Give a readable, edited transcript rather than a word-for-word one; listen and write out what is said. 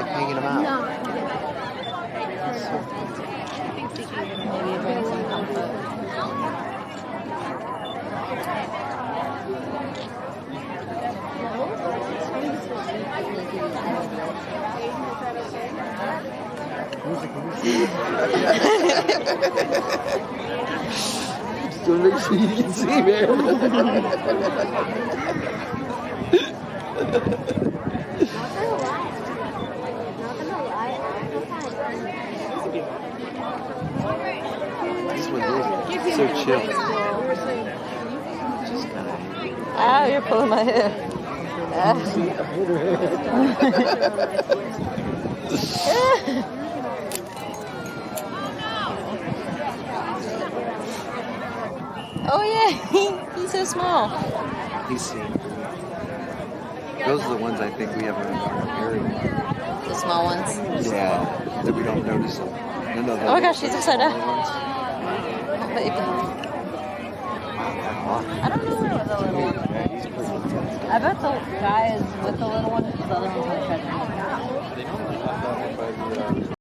like hanging them out. No. Maybe it brings some comfort. Still make sure you can see, man. This one is so chill. Just kind of. Ow, you're pulling my hair. Oh yeah, he's so small. He's seen. Those are the ones I think we have around our area. The small ones. Yeah, that we don't notice them. No, Oh my gosh, he's upside down. Baby. I don't know where the little one is. I bet the guy is with the little one because the other one's going to try to